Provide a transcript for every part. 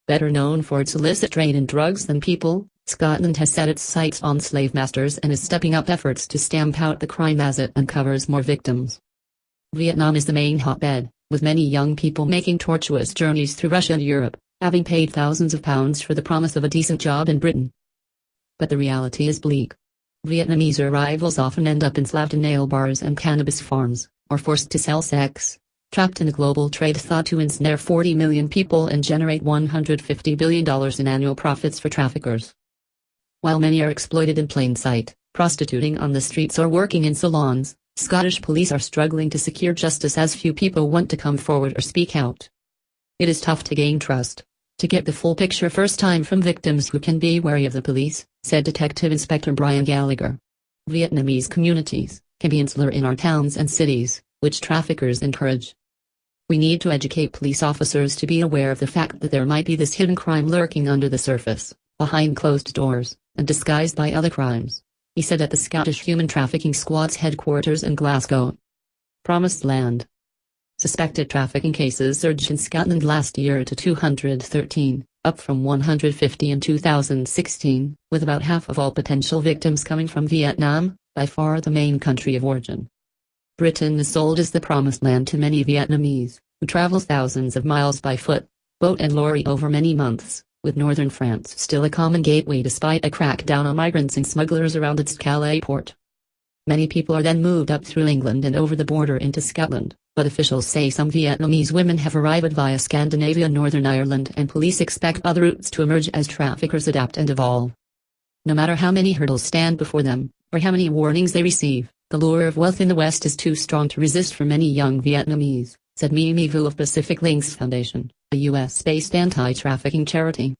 Better known for its illicit trade in drugs than people, Scotland has set its sights on slavemasters and is stepping up efforts to stamp out the crime as it uncovers more victims. Vietnam is the main hotbed, with many young people making tortuous journeys through Russia and Europe, having paid thousands of pounds for the promise of a decent job in Britain. But the reality is bleak. Vietnamese arrivals often end up enslaved in nail bars and cannabis farms, or forced to sell sex, trapped in a global trade thought to ensnare 40 million people and generate $150 billion in annual profits for traffickers. While many are exploited in plain sight, prostituting on the streets or working in salons, Scottish police are struggling to secure justice as few people want to come forward or speak out. It is tough to gain trust. To get the full picture first time from victims who can be wary of the police, said Detective Inspector Brian Gallagher. Vietnamese communities can be insular in our towns and cities, which traffickers encourage. We need to educate police officers to be aware of the fact that there might be this hidden crime lurking under the surface, behind closed doors, and disguised by other crimes, he said at the Scottish Human Trafficking Squad's headquarters in Glasgow. Promised Land. Suspected trafficking cases surged in Scotland last year to 213, up from 150 in 2016, with about half of all potential victims coming from Vietnam, by far the main country of origin. Britain is sold as the promised land to many Vietnamese, who travel thousands of miles by foot, boat and lorry over many months, with northern France still a common gateway despite a crackdown on migrants and smugglers around its Calais port. Many people are then moved up through England and over the border into Scotland, but officials say some Vietnamese women have arrived via Scandinavia and Northern Ireland, and police expect other routes to emerge as traffickers adapt and evolve. No matter how many hurdles stand before them, or how many warnings they receive, the lure of wealth in the West is too strong to resist for many young Vietnamese, said Mimi Vu of Pacific Links Foundation, a US-based anti-trafficking charity.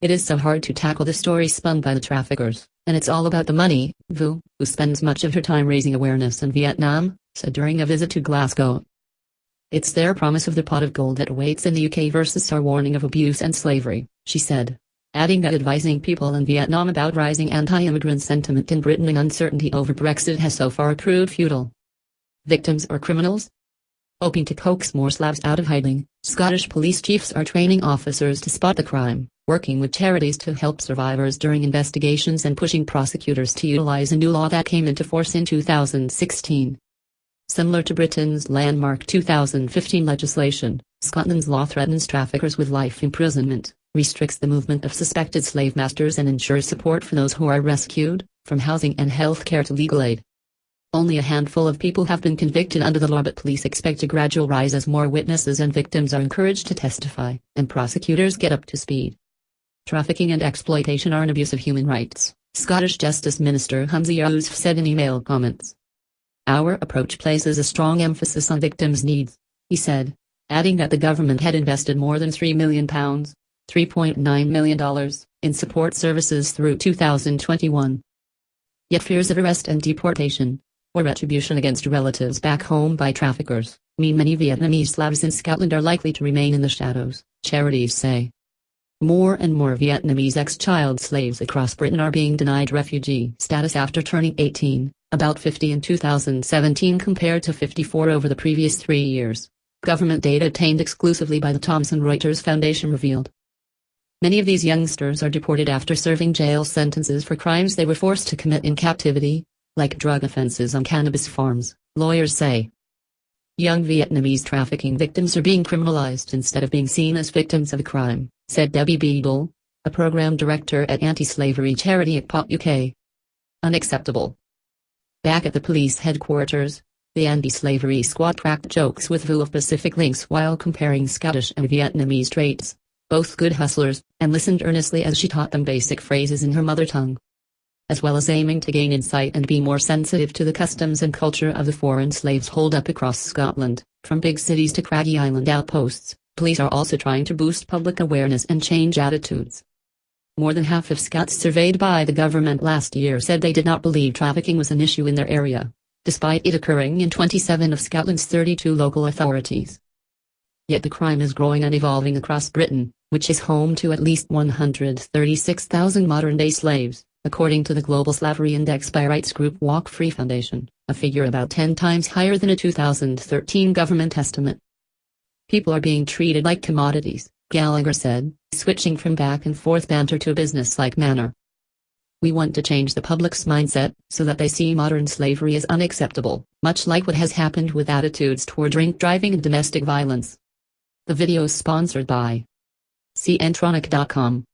It is so hard to tackle the story spun by the traffickers, and it's all about the money, Vu, who spends much of her time raising awareness in Vietnam, said during a visit to Glasgow. It's their promise of the pot of gold that awaits in the UK versus our warning of abuse and slavery, she said, adding that advising people in Vietnam about rising anti-immigrant sentiment in Britain and uncertainty over Brexit has so far proved futile. Victims or criminals? Hoping to coax more slavs out of hiding, Scottish police chiefs are training officers to spot the crime, working with charities to help survivors during investigations and pushing prosecutors to utilize a new law that came into force in 2016. Similar to Britain's landmark 2015 legislation, Scotland's law threatens traffickers with life imprisonment, restricts the movement of suspected slavemasters and ensures support for those who are rescued, from housing and health care to legal aid. Only a handful of people have been convicted under the law, but police expect a gradual rise as more witnesses and victims are encouraged to testify, and prosecutors get up to speed. Trafficking and exploitation are an abuse of human rights, Scottish Justice Minister Humza Yousaf said in email comments. Our approach places a strong emphasis on victims' needs, he said, adding that the government had invested more than £3 million, $3.9 million, in support services through 2021. Yet fears of arrest and deportation, or retribution against relatives back home by traffickers, mean many Vietnamese slavs in Scotland are likely to remain in the shadows, charities say. More and more Vietnamese ex-child slaves across Britain are being denied refugee status after turning 18, about 50 in 2017 compared to 54 over the previous 3 years, government data obtained exclusively by the Thomson Reuters Foundation revealed. Many of these youngsters are deported after serving jail sentences for crimes they were forced to commit in captivity, like drug offenses on cannabis farms, lawyers say. Young Vietnamese trafficking victims are being criminalized instead of being seen as victims of a crime, said Debbie Beadle, a program director at anti-slavery charity at Pop UK. Unacceptable. Back at the police headquarters, the anti-slavery squad cracked jokes with Vu of Pacific Links while comparing Scottish and Vietnamese traits, both good hustlers, and listened earnestly as she taught them basic phrases in her mother tongue. As well as aiming to gain insight and be more sensitive to the customs and culture of the foreign slaves holed up across Scotland, from big cities to craggy island outposts, police are also trying to boost public awareness and change attitudes. More than half of Scots surveyed by the government last year said they did not believe trafficking was an issue in their area, despite it occurring in 27 of Scotland's 32 local authorities. Yet the crime is growing and evolving across Britain, which is home to at least 136,000 modern-day slaves, according to the Global Slavery Index by rights group Walk Free Foundation, a figure about 10 times higher than a 2013 government estimate. People are being treated like commodities, Gallagher said, switching from back and forth banter to a business-like manner. We want to change the public's mindset so that they see modern slavery as unacceptable, much like what has happened with attitudes toward drink driving and domestic violence. The video is sponsored by cntronic.com.